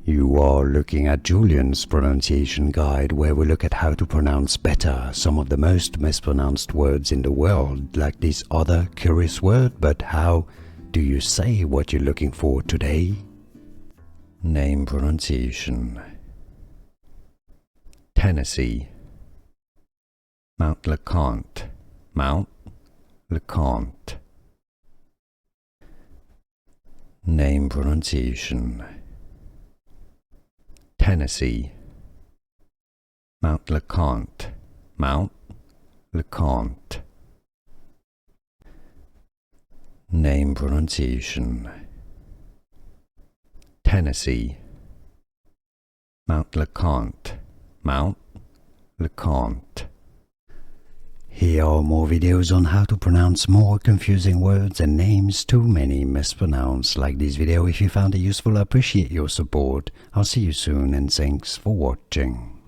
You are looking at Julian's pronunciation guide, where we look at how to pronounce better some of the most mispronounced words in the world, like this other curious word. But how do you say what you're looking for today? Name pronunciation: Tennessee, Mount Leconte, Mount Leconte. Name pronunciation: Tennessee, Mount Leconte, Mount Leconte. Name pronunciation: Tennessee, Mount Leconte, Mount Leconte. Here are more videos on how to pronounce more confusing words and names too many mispronounced. Like this video if you found it useful. I appreciate your support. I'll see you soon and thanks for watching.